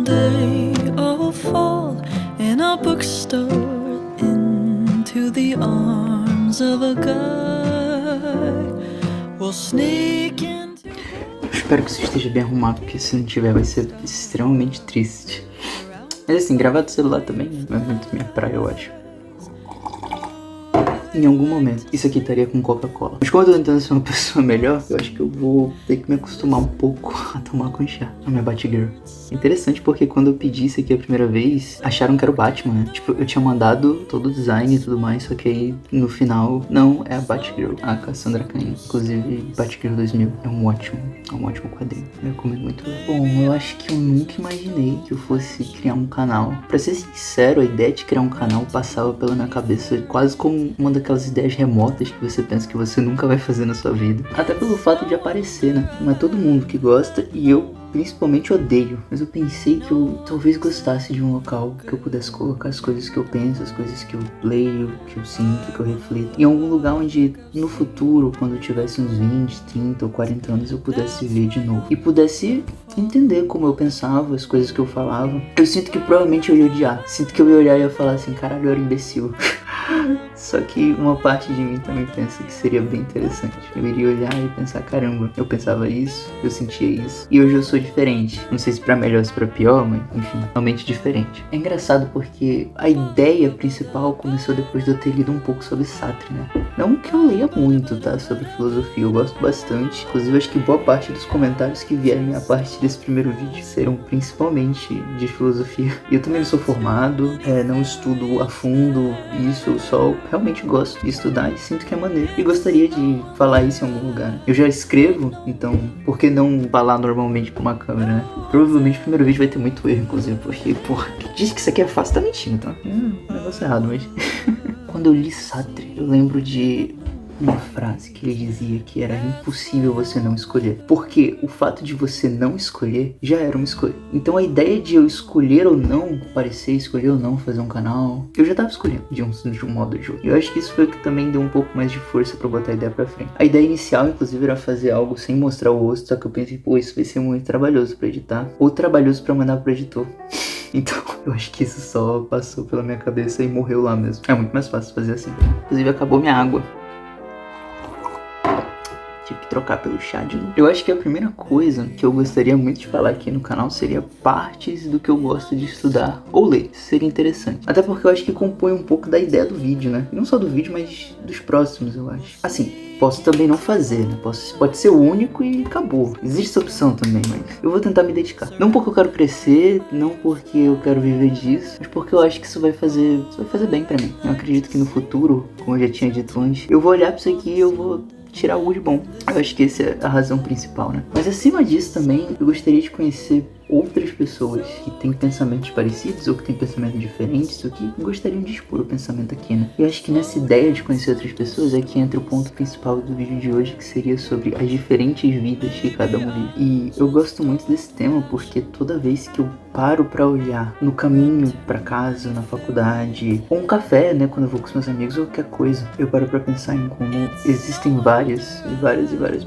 they all fall in a bookstore into the arms of a guy. We'll sneak into... Espero que você esteja bem arrumado, porque se não tiver vai ser extremamente triste. Mas assim, gravar do celular também não é muito minha praia, eu acho. Em algum momento, isso aqui estaria com Coca-Cola. Mas como eu tô tentando ser uma pessoa melhor, eu acho que eu vou ter que me acostumar um pouco a tomar com chá. A minha Batgirl. Interessante porque quando eu pedi isso aqui a primeira vez, acharam que era o Batman, né? Tipo, eu tinha mandado todo o design e tudo mais, só que aí no final, não, é a Batgirl, a Cassandra Cain. Inclusive, Batgirl 2000 é um ótimo quadrinho. Eu recomendo muito. Bom, eu acho que eu nunca imaginei que eu fosse criar um canal. Pra ser sincero, a ideia de criar um canal passava pela minha cabeça quase como uma daquelas ideias remotas que você pensa que você nunca vai fazer na sua vida. Até pelo fato de aparecer, né? Não é todo mundo que gosta e eu principalmente odeio, mas eu pensei que eu talvez gostasse de um local que eu pudesse colocar as coisas que eu penso, as coisas que eu leio, que eu sinto, que eu reflito. Em algum lugar onde no futuro, quando eu tivesse uns 20, 30 ou 40 anos, eu pudesse ver de novo. E pudesse entender como eu pensava, as coisas que eu falava. Eu sinto que provavelmente eu ia odiar. Sinto que eu ia olhar e ia falar assim, caralho, eu era imbecil. Só que uma parte de mim também pensa que seria bem interessante. Eu iria olhar e pensar, caramba, eu pensava isso, eu sentia isso. E hoje eu sou diferente. Não sei se pra melhor ou se pra pior, mas enfim, realmente diferente. É engraçado porque a ideia principal começou depois de eu ter lido um pouco sobre Sartre, né? Não que eu leia muito, tá? Sobre filosofia, eu gosto bastante. Inclusive, acho que boa parte dos comentários que vierem a partir desse primeiro vídeo serão principalmente de filosofia. E eu também não sou formado, não estudo a fundo isso, eu só realmente gosto de estudar e sinto que é maneiro. E gostaria de falar isso em algum lugar, né? Eu já escrevo, então por que não falar normalmente pra uma câmera, né? Provavelmente o primeiro vídeo vai ter muito erro, inclusive, porque, porra, diz que isso aqui é fácil, tá mentindo, tá? É um negócio errado, mas... Quando eu li Sartre, eu lembro de uma frase que ele dizia que era impossível você não escolher. Porque o fato de você não escolher já era uma escolha. Então a ideia de eu escolher ou não aparecer, escolher ou não fazer um canal, eu já tava escolhendo de um modo ou de outro. Eu acho que isso foi o que também deu um pouco mais de força pra botar a ideia pra frente. A ideia inicial, inclusive, era fazer algo sem mostrar o rosto, só que eu pensei, pô, isso vai ser muito trabalhoso pra editar. Ou trabalhoso pra mandar pro editor. Então, eu acho que isso só passou pela minha cabeça e morreu lá mesmo. É muito mais fácil fazer assim. Inclusive, acabou minha água. Tive que trocar pelo chá de novo. Eu acho que a primeira coisa que eu gostaria muito de falar aqui no canal seria partes do que eu gosto de estudar ou ler. Isso seria interessante. Até porque eu acho que compõe um pouco da ideia do vídeo, né? Não só do vídeo, mas dos próximos, eu acho. Assim, posso também não fazer, né? Pode ser o único e acabou. Existe essa opção também, mas eu vou tentar me dedicar. Não porque eu quero crescer, não porque eu quero viver disso, mas porque eu acho que isso vai fazer bem pra mim. Eu acredito que no futuro, como eu já tinha dito antes, eu vou olhar pra isso aqui e eu vou tirar algo de bom. Eu acho que essa é a razão principal, né? Mas acima disso também, eu gostaria de conhecer outras pessoas que têm pensamentos parecidos ou que têm pensamentos diferentes ou que gostariam de expor o pensamento aqui, né? E eu acho que nessa ideia de conhecer outras pessoas é que entra o ponto principal do vídeo de hoje, que seria sobre as diferentes vidas que cada um vive. E eu gosto muito desse tema porque toda vez que eu paro pra olhar no caminho pra casa, na faculdade, ou um café, né, quando eu vou com os meus amigos ou qualquer coisa, eu paro pra pensar em como existem várias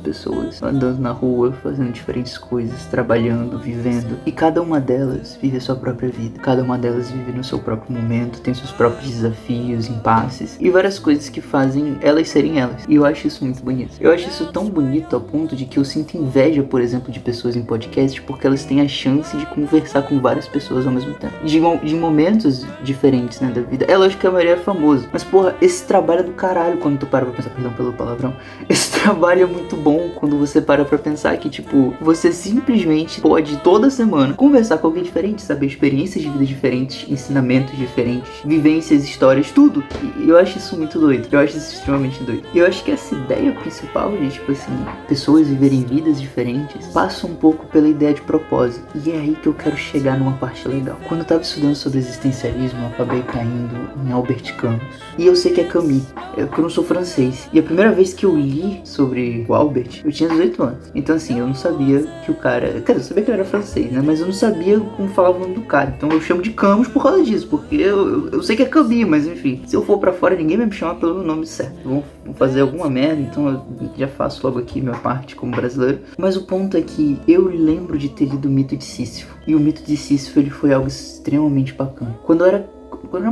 pessoas andando na rua, fazendo diferentes coisas, trabalhando, vivendo. E cada uma delas vive a sua própria vida. Cada uma delas vive no seu próprio momento, tem seus próprios desafios, impasses e várias coisas que fazem elas serem elas. E eu acho isso muito bonito. Eu acho isso tão bonito ao ponto de que eu sinto inveja, por exemplo, de pessoas em podcast porque elas têm a chance de conversar com várias pessoas ao mesmo tempo. De momentos diferentes, né, da vida. É lógico que a maioria é famosa, mas porra, esse trabalho é do caralho quando tu para pra pensar, perdão pelo palavrão. Esse trabalho é muito bom quando você para pra pensar que, tipo, você simplesmente pode toda semana conversar com alguém diferente, saber experiências de vida diferentes, ensinamentos diferentes, vivências, histórias, tudo. E eu acho isso muito doido. Eu acho isso extremamente doido. E eu acho que essa ideia principal de, tipo assim, pessoas viverem vidas diferentes, passa um pouco pela ideia de propósito. E é aí que eu quero chegar numa parte legal. Quando eu tava estudando sobre existencialismo, eu acabei caindo em Albert Camus. E eu sei que é Camus, porque eu não sou francês. E a primeira vez que eu li sobre o Albert, eu tinha 18 anos. Então assim, eu não sabia que o cara... Quer dizer, eu sabia que ele era francês, né? Mas eu não sabia como falava o nome do cara. Então eu chamo de Camus por causa disso, porque eu sei que é Camus, mas enfim. Se eu for pra fora, ninguém vai me chamar pelo nome certo. Vão fazer alguma merda, então eu já faço logo aqui minha parte como brasileiro. Mas o ponto é que eu lembro de ter lido o Mito de Sísifo. E o Mito de Sísifo, ele foi algo extremamente bacana. Quando eu era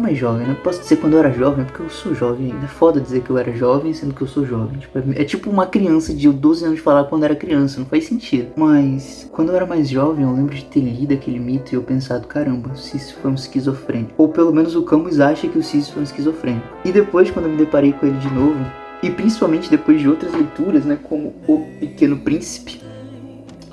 mais jovem, né? Posso dizer quando eu era jovem, porque eu sou jovem ainda. É foda dizer que eu era jovem, sendo que eu sou jovem. Tipo, é tipo uma criança de 12 anos falar quando era criança, não faz sentido. Mas, quando eu era mais jovem, eu lembro de ter lido aquele mito e eu pensado, caramba, o Sísifo foi um esquizofrênico. Ou pelo menos o Camus acha que o Sísifo é um esquizofrênico. E depois, quando eu me deparei com ele de novo, e principalmente depois de outras leituras, né? Como O Pequeno Príncipe.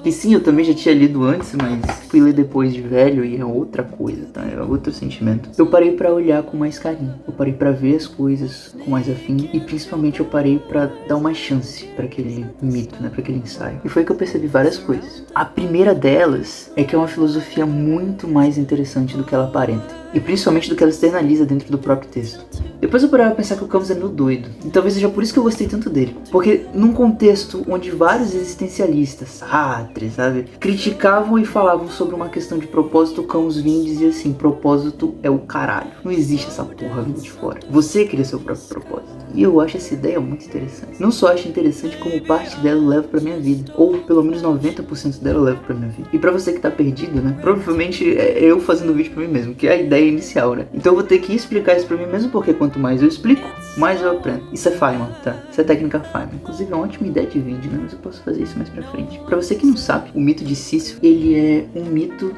E sim, eu também já tinha lido antes, mas fui ler depois de velho e é outra coisa, tá? É outro sentimento. Eu parei pra olhar com mais carinho. Eu parei pra ver as coisas com mais afim. E principalmente eu parei pra dar uma chance pra aquele mito, né? Pra aquele ensaio. E foi que eu percebi várias coisas. A primeira delas é que é uma filosofia muito mais interessante do que ela aparenta. E principalmente do que ela externaliza dentro do próprio texto. Depois eu parei a pensar que o Camus é meio doido. E talvez seja por isso que eu gostei tanto dele. Porque num contexto onde vários existencialistas, Sartre, sabe, criticavam e falavam sobre uma questão de propósito, o Camus vinha e dizia assim, propósito é o caralho. Não existe essa porra vindo de fora. Você cria seu próprio propósito. E eu acho essa ideia muito interessante. Não só acho interessante, como parte dela eu levo pra minha vida. Ou pelo menos 90% dela eu levo pra minha vida. E pra você que tá perdido, né, provavelmente é eu fazendo vídeo pra mim mesmo, que é a ideia inicial, né. Então eu vou ter que explicar isso pra mim mesmo, porque quanto mais eu explico, mais eu aprendo. Isso é Feynman, tá? Isso é técnica Feynman. Inclusive é uma ótima ideia de vídeo, né, mas eu posso fazer isso mais pra frente. Pra você que não sabe, o mito de Sísifo, ele é um mito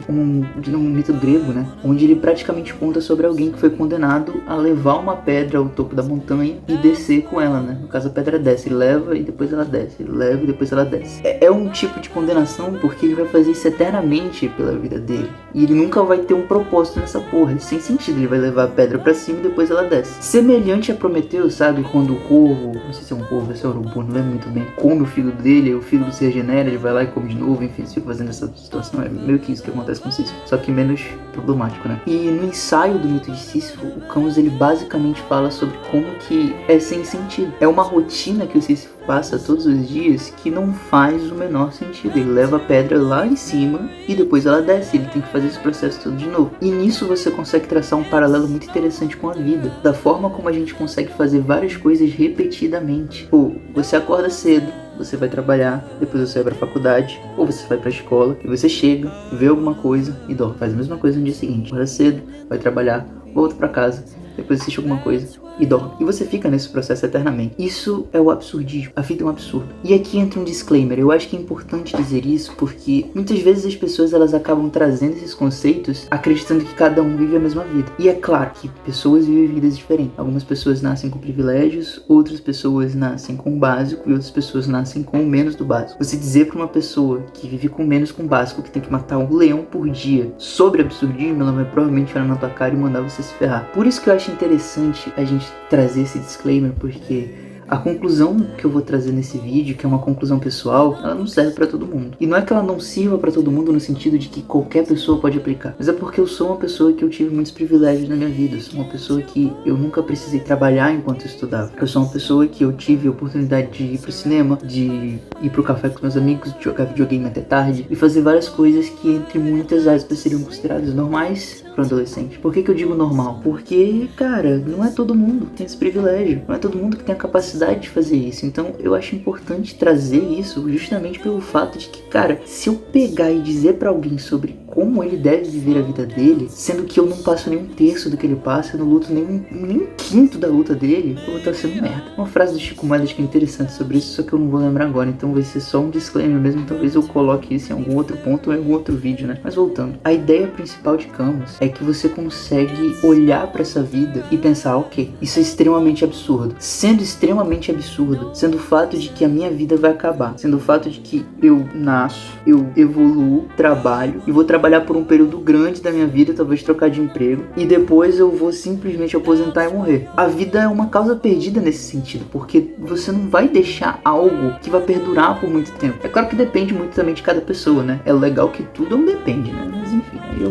um mito grego, né, onde ele praticamente conta sobre alguém que foi condenado a levar uma pedra ao topo da montanha e descer com ela, né? No caso, a pedra desce, ele leva e depois ela desce, ele leva e depois ela desce. É um tipo de condenação porque ele vai fazer isso eternamente pela vida dele. E ele nunca vai ter um propósito nessa porra, sem sentido, ele vai levar a pedra pra cima e depois ela desce. Semelhante a Prometeu, sabe? Quando o corvo, não sei se é um corvo, se é um urubu, não lembro muito bem, come o filho dele, o filho se regenera, ele vai lá e come de novo, enfim, fica fazendo essa situação. É meio que isso que acontece com Sísifo, só que menos problemático, né? E no ensaio do mito de Sísifo, o Camus, ele basicamente fala sobre como que é sem sentido. É uma rotina que o Sísifo passa todos os dias que não faz o menor sentido. Ele leva a pedra lá em cima e depois ela desce. Ele tem que fazer esse processo todo de novo. E nisso você consegue traçar um paralelo muito interessante com a vida. Da forma como a gente consegue fazer várias coisas repetidamente. Ou você acorda cedo, você vai trabalhar, depois você vai pra faculdade, ou você vai pra escola, e você chega, vê alguma coisa e dorme. Faz a mesma coisa no dia seguinte. Acorda cedo, vai trabalhar, volta pra casa, depois assiste alguma coisa e dorme. E você fica nesse processo eternamente. Isso é o absurdismo. A vida é um absurdo. E aqui entra um disclaimer. Eu acho que é importante dizer isso porque muitas vezes as pessoas elas acabam trazendo esses conceitos acreditando que cada um vive a mesma vida. E é claro que pessoas vivem vidas diferentes. Algumas pessoas nascem com privilégios, outras pessoas nascem com o básico e outras pessoas nascem com o menos do básico. Você dizer pra uma pessoa que vive com menos com o básico que tem que matar um leão por dia sobre absurdismo, ela vai provavelmente olhar na tua cara e mandar você se ferrar. Por isso que eu acho interessante a gente trazer esse disclaimer, porque a conclusão que eu vou trazer nesse vídeo, que é uma conclusão pessoal, ela não serve pra todo mundo. E não é que ela não sirva pra todo mundo no sentido de que qualquer pessoa pode aplicar, mas é porque eu sou uma pessoa que eu tive muitos privilégios na minha vida. Eu sou uma pessoa que eu nunca precisei trabalhar enquanto eu estudava. Eu sou uma pessoa que eu tive a oportunidade de ir pro cinema, de ir pro café com meus amigos, de jogar videogame até tarde e fazer várias coisas que entre muitas aspas seriam consideradas normais para um adolescente. Por que eu digo normal? Porque, cara, não é todo mundo que tem esse privilégio, não é todo mundo que tem a capacidade de fazer isso. Então eu acho importante trazer isso justamente pelo fato de que, cara, se eu pegar e dizer pra alguém sobre como ele deve viver a vida dele, sendo que eu não passo nem um terço do que ele passa, eu não luto nem um quinto da luta dele, eu vou estar sendo merda. Uma frase do Chico Moedas que é interessante sobre isso, só que eu não vou lembrar agora, então vai ser só um disclaimer mesmo, talvez eu coloque isso em algum outro ponto ou em algum outro vídeo, né? Mas voltando, a ideia principal de Camus é que você consegue olhar pra essa vida e pensar, ok, isso é extremamente absurdo. Sendo extremamente absurdo, sendo o fato de que a minha vida vai acabar, sendo o fato de que eu nasço, eu evoluo, trabalho e vou trabalhar por um período grande da minha vida, talvez trocar de emprego e depois eu vou simplesmente aposentar e morrer. A vida é uma causa perdida nesse sentido, porque você não vai deixar algo que vai perdurar por muito tempo. É claro que depende muito também de cada pessoa, né? É legal que tudo não depende, né? Mas enfim. Aí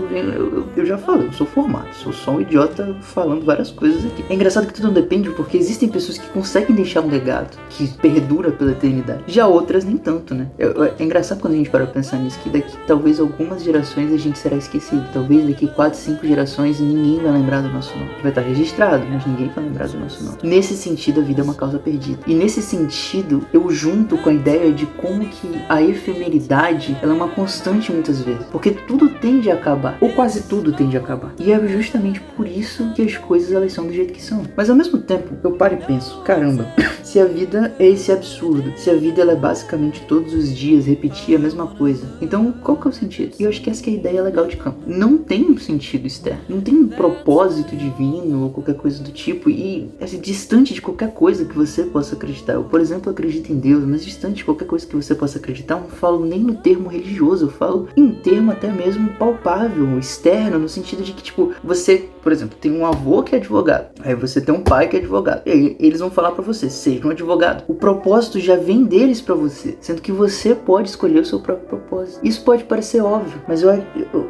eu já falei, eu sou formado, sou só um idiota falando várias coisas aqui. É engraçado que tudo não depende, porque existem pessoas que conseguem deixar um legado que perdura pela eternidade. Já outras nem tanto, né? É engraçado quando a gente para pra pensar nisso, que daqui talvez algumas gerações a gente será esquecido. Talvez daqui 4, 5 gerações ninguém vai lembrar do nosso nome. Vai estar registrado, mas ninguém vai lembrar do nosso nome. Nesse sentido, a vida é uma causa perdida. E nesse sentido, eu junto com a ideia de como que a efemeridade, ela é uma constante muitas vezes. Porque tudo tende a acabar. Ou quase tudo tende a acabar. E é justamente por isso que as coisas, elas são do jeito que são. Mas ao mesmo tempo, eu paro e penso, caramba, se a vida é esse absurdo, se a vida ela é basicamente todos os dias repetir a mesma coisa, então qual que é o sentido? E eu acho que essa que é a ideia legal de Campo. Não tem um sentido externo, não tem um propósito divino ou qualquer coisa do tipo, e é distante de qualquer coisa que você possa acreditar. Eu, por exemplo, acredito em Deus, mas distante de qualquer coisa que você possa acreditar, eu não falo nem no termo religioso, eu falo em um termo até mesmo palpável, externo, no sentido de que, tipo, você, por exemplo, tem um avô que é advogado, aí você tem um pai que é advogado, e aí eles vão falar pra você, seja um advogado. O propósito já vem deles pra você, sendo que você pode escolher o seu próprio propósito. Isso pode parecer óbvio, mas eu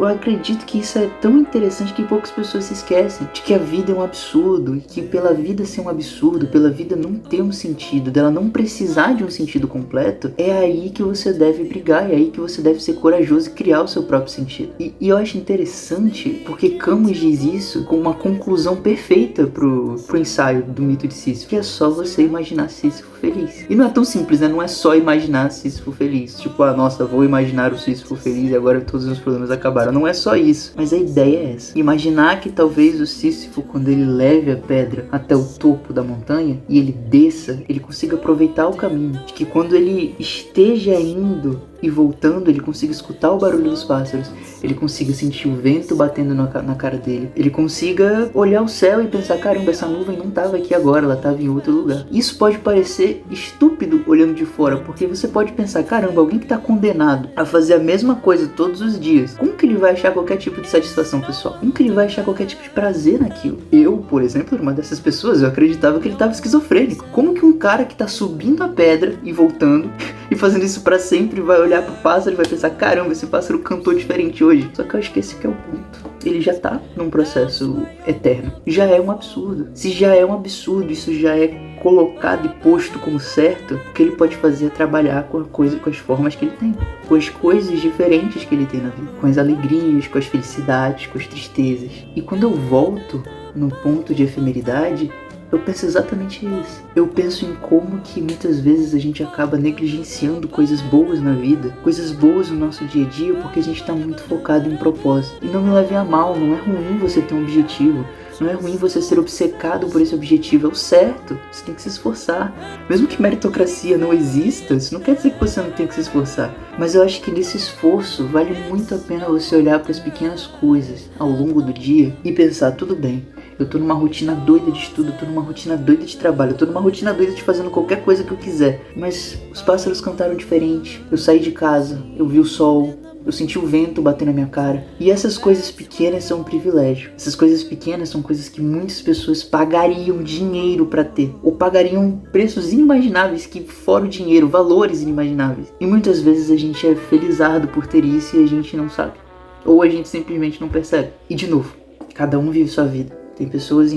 acredito que isso é tão interessante que poucas pessoas se esquecem de que a vida é um absurdo, e que pela vida ser um absurdo, pela vida não ter um sentido, dela não precisar de um sentido completo, é aí que você deve brigar, é aí que você deve ser corajoso e criar o seu próprio sentido. E eu acho interessante porque Camus diz isso com uma conclusão perfeita pro ensaio do mito de Sísifo, que é só você imaginar Sísifo feliz. E não é tão simples, né? Não é só imaginar Sísifo feliz. Tipo, nossa, vou imaginar o Sísifo feliz e agora todos os meus problemas acabaram. Não é só isso. Mas a ideia é essa. Imaginar que talvez o Sísifo, quando ele leve a pedra até o topo da montanha e ele desça, ele consiga aproveitar o caminho. De que quando ele esteja indo e voltando, ele consiga escutar o barulho dos pássaros, ele consiga sentir o vento batendo na cara dele, ele consiga olhar o céu e pensar, caramba, essa nuvem não estava aqui agora, ela estava em outro lugar. Isso pode parecer estúpido olhando de fora, porque você pode pensar, caramba, alguém que está condenado a fazer a mesma coisa todos os dias, como que ele vai achar qualquer tipo de satisfação pessoal? Como que ele vai achar qualquer tipo de prazer naquilo? Eu, por exemplo, era uma dessas pessoas, eu acreditava que ele estava esquizofrênico. Como que um cara que está subindo a pedra e voltando e fazendo isso pra sempre vai olhar pro pássaro e vai pensar, caramba, esse pássaro cantou diferente hoje? Só que eu acho que esse que é o ponto. Ele já tá num processo eterno. Já é um absurdo. Se já é um absurdo, isso já é colocado e posto como certo, o que ele pode fazer é trabalhar com as formas que ele tem, com as coisas diferentes que ele tem na vida, com as alegrias, com as felicidades, com as tristezas. E quando eu volto no ponto de efemeridade, eu penso exatamente isso. Eu penso em como que muitas vezes a gente acaba negligenciando coisas boas na vida, coisas boas no nosso dia a dia, porque a gente está muito focado em propósito. E não me leve a mal, não é ruim você ter um objetivo, não é ruim você ser obcecado por esse objetivo, é o certo, você tem que se esforçar. Mesmo que meritocracia não exista, isso não quer dizer que você não tem que se esforçar. Mas eu acho que nesse esforço vale muito a pena você olhar para as pequenas coisas ao longo do dia e pensar, tudo bem, eu tô numa rotina doida de estudo, eu tô numa rotina doida de trabalho, eu tô numa rotina doida de fazendo qualquer coisa que eu quiser. Mas os pássaros cantaram diferente, eu saí de casa, eu vi o sol, eu senti o vento bater na minha cara. E essas coisas pequenas são um privilégio. Essas coisas pequenas são coisas que muitas pessoas pagariam dinheiro pra ter. Ou pagariam preços inimagináveis que fora o dinheiro, valores inimagináveis. E muitas vezes a gente é felizardo por ter isso e a gente não sabe. Ou a gente simplesmente não percebe. E de novo, cada um vive sua vida. Tem pessoas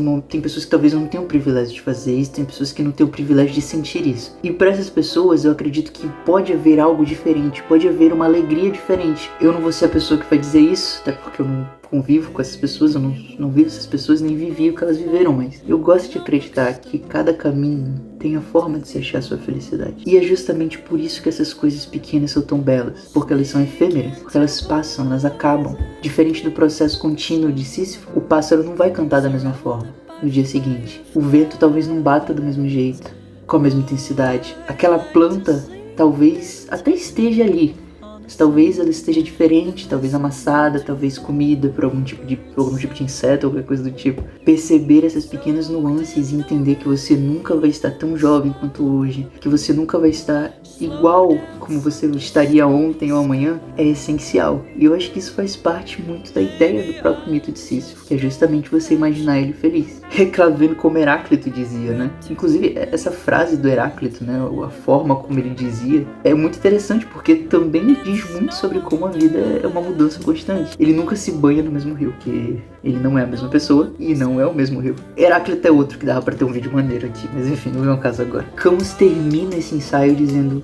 que talvez não tenham o privilégio de fazer isso, tem pessoas que não têm o privilégio de sentir isso. E para essas pessoas eu acredito que pode haver algo diferente, pode haver uma alegria diferente. Eu não vou ser a pessoa que vai dizer isso, até porque eu não convivo com essas pessoas, eu não vivo essas pessoas, nem vivi o que elas viveram, mas eu gosto de acreditar que cada caminho tem a forma de se achar a sua felicidade. E é justamente por isso que essas coisas pequenas são tão belas, porque elas são efêmeras, porque elas passam, elas acabam. Diferente do processo contínuo de Sísifo, o pássaro não vai cantar da mesma forma no dia seguinte. O vento talvez não bata do mesmo jeito, com a mesma intensidade. Aquela planta talvez até esteja ali, mas talvez ela esteja diferente, talvez amassada, talvez comida por algum tipo de inseto ou qualquer coisa do tipo. Perceber essas pequenas nuances e entender que você nunca vai estar tão jovem quanto hoje, que você nunca vai estar igual como você estaria ontem ou amanhã, é essencial. E eu acho que isso faz parte muito da ideia do próprio mito de Sísifo, que é justamente você imaginar ele feliz. Reclavendo como Heráclito dizia, né? Inclusive, essa frase do Heráclito, né, a forma como ele dizia, é muito interessante, porque também diz diz muito sobre como a vida é uma mudança constante. Ele nunca se banha no mesmo rio, porque ele não é a mesma pessoa e não é o mesmo rio. Heráclito é outro que dava pra ter um vídeo maneiro aqui, mas enfim, não é o caso agora. Camus termina esse ensaio dizendo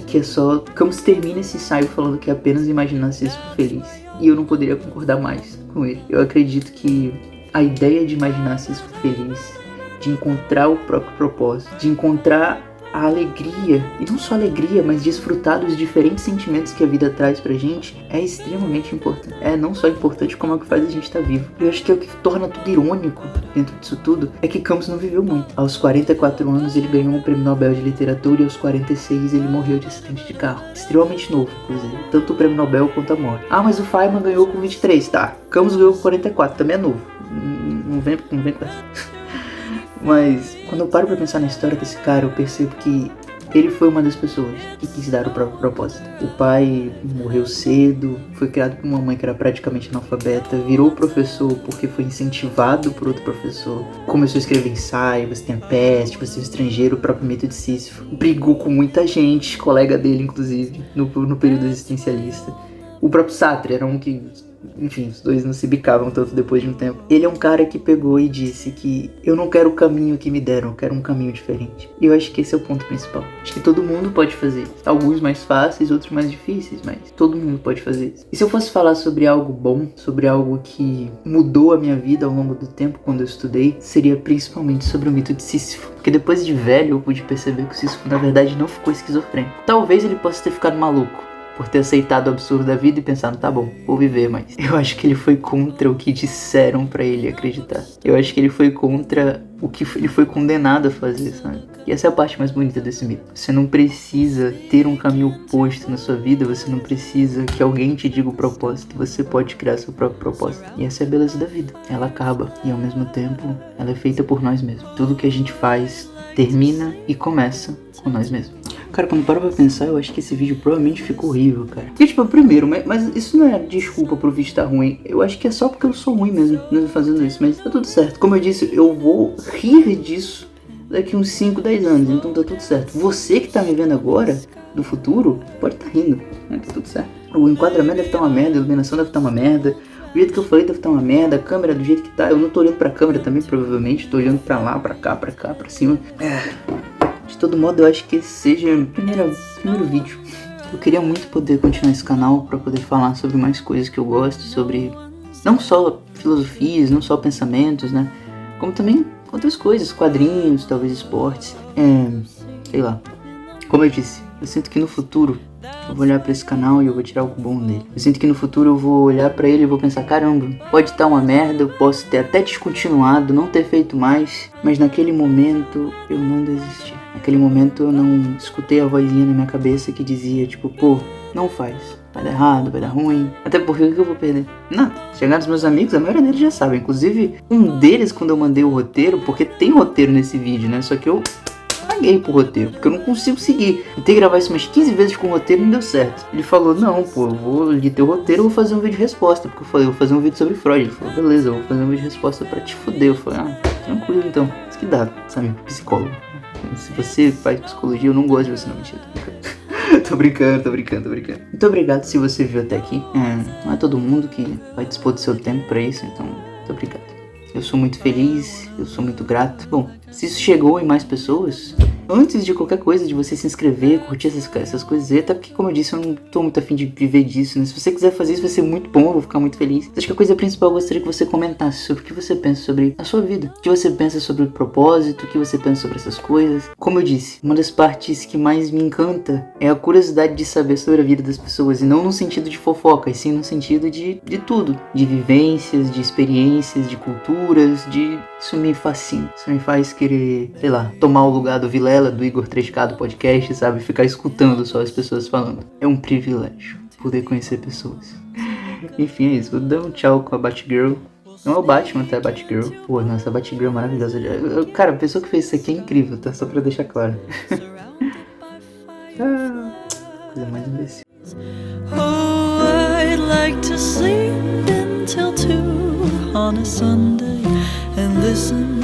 que é só... Camus termina esse ensaio falando que é apenas imaginar se isso for feliz. E eu não poderia concordar mais com ele. Eu acredito que a ideia de imaginar se isso for feliz, de encontrar o próprio propósito, de encontrar a alegria, e não só alegria, mas desfrutar dos diferentes sentimentos que a vida traz pra gente, é extremamente importante. É não só importante, como é o que faz a gente estar vivo. Eu acho que é o que torna tudo irônico dentro disso tudo, é que Camus não viveu muito. Aos 44 anos ele ganhou um prêmio Nobel de literatura e aos 46 ele morreu de acidente de carro. Extremamente novo, inclusive. Tanto o prêmio Nobel quanto a morte. Ah, mas o Feynman ganhou com 23, tá. Camus ganhou com 44, também é novo. Não vem com essa. Mas quando eu paro pra pensar na história desse cara, eu percebo que ele foi uma das pessoas que quis dar o próprio propósito. O pai morreu cedo, foi criado por uma mãe que era praticamente analfabeta, virou professor porque foi incentivado por outro professor, começou a escrever ensaio, Você Tem a Peste, Você é um Estrangeiro, o próprio Mito de Sísifo. Brigou com muita gente, colega dele inclusive, no período existencialista. O próprio Sartre era um que... Enfim, os dois não se bicavam tanto depois de um tempo. Ele é um cara que pegou e disse que eu não quero o caminho que me deram, eu quero um caminho diferente. E eu acho que esse é o ponto principal. Acho que todo mundo pode fazer isso. Alguns mais fáceis, outros mais difíceis, mas todo mundo pode fazer isso. E se eu fosse falar sobre algo bom, sobre algo que mudou a minha vida ao longo do tempo quando eu estudei, seria principalmente sobre o mito de Sísifo. Porque depois de velho eu pude perceber que o Sísifo na verdade não ficou esquizofrênico. Talvez ele possa ter ficado maluco por ter aceitado o absurdo da vida e pensado, tá bom, vou viver, mas eu acho que ele foi contra o que disseram pra ele acreditar. Eu acho que ele foi contra o que ele foi condenado a fazer, sabe? E essa é a parte mais bonita desse mito. Você não precisa ter um caminho oposto na sua vida, você não precisa que alguém te diga o propósito, você pode criar seu próprio propósito. E essa é a beleza da vida. Ela acaba e ao mesmo tempo ela é feita por nós mesmos. Tudo que a gente faz termina e começa com nós mesmos. Cara, quando paro pra pensar, eu acho que esse vídeo provavelmente ficou horrível, cara. Porque, tipo, primeiro, mas isso não é desculpa pro vídeo estar ruim. Eu acho que é só porque eu sou ruim mesmo fazendo isso, mas tá tudo certo. Como eu disse, eu vou rir disso daqui uns 5, 10 anos, então tá tudo certo. Você que tá me vendo agora, do futuro, pode tá rindo, né? Tá tudo certo. O enquadramento deve estar uma merda, a iluminação deve estar uma merda, o jeito que eu falei deve estar uma merda, a câmera do jeito que tá, eu não tô olhando pra câmera também, provavelmente, tô olhando pra lá, pra cá, pra cima. De todo modo, eu acho que esse seja o primeiro vídeo. Eu queria muito poder continuar esse canal pra poder falar sobre mais coisas que eu gosto, sobre não só filosofias, não só pensamentos, né, como também outras coisas, quadrinhos, talvez esportes, sei lá. Como eu disse, eu sinto que no futuro eu vou olhar pra esse canal e eu vou tirar algo bom dele. Eu sinto que no futuro eu vou olhar pra ele e vou pensar, caramba, pode estar uma merda, eu posso ter até descontinuado, não ter feito mais, mas naquele momento eu não desisti. Naquele momento eu não escutei a vozinha na minha cabeça que dizia, tipo, pô, não faz. Vai dar errado, vai dar ruim. Até porque o que eu vou perder? Nada. Chegar nos meus amigos, a maioria deles já sabe. Inclusive, um deles, quando eu mandei o roteiro, porque tem roteiro nesse vídeo, né? Só que eu caguei pro roteiro, porque eu não consigo seguir. Eu tenho que gravar isso umas 15 vezes com o roteiro e não deu certo. Ele falou, não, pô, eu vou ler teu roteiro, eu vou fazer um vídeo de resposta. Porque eu falei, eu vou fazer um vídeo sobre Freud. Ele falou, beleza, eu vou fazer um vídeo de resposta pra te fuder. Eu falei, tranquilo então. Isso que dá, sabe? Psicólogo. Se você faz psicologia, eu não gosto de você, não, mentira. Tô brincando. Muito obrigado se você viu até aqui. Não é todo mundo que vai dispor do seu tempo pra isso, então muito obrigado. Eu sou muito feliz, eu sou muito grato. Bom, se isso chegou em mais pessoas, antes de qualquer coisa, de você se inscrever, curtir essas coisas, até porque, como eu disse, eu não tô muito afim de viver disso, né? Se você quiser fazer isso, vai ser muito bom, eu vou ficar muito feliz. Acho que a coisa principal, eu gostaria que você comentasse sobre o que você pensa sobre a sua vida. O que você pensa sobre o propósito, o que você pensa sobre essas coisas. Como eu disse, uma das partes que mais me encanta é a curiosidade de saber sobre a vida das pessoas, e não no sentido de fofoca, e sim no sentido de tudo. De vivências, de experiências, de culturas, Isso me fascina. Isso me faz querer, sei lá, tomar o lugar do Vilela, do Igor 3K do podcast, sabe? Ficar escutando só as pessoas falando. É um privilégio poder conhecer pessoas. Enfim, é isso. Vou dar um tchau com a Batgirl. Não é o Batman, tá? É a Batgirl. Pô, nossa, a Batgirl é maravilhosa. Cara, a pessoa que fez isso aqui é incrível, tá? Só pra deixar claro. Coisa mais imbecil. Oh, I'd like to sleep until 2 on a Sunday and listen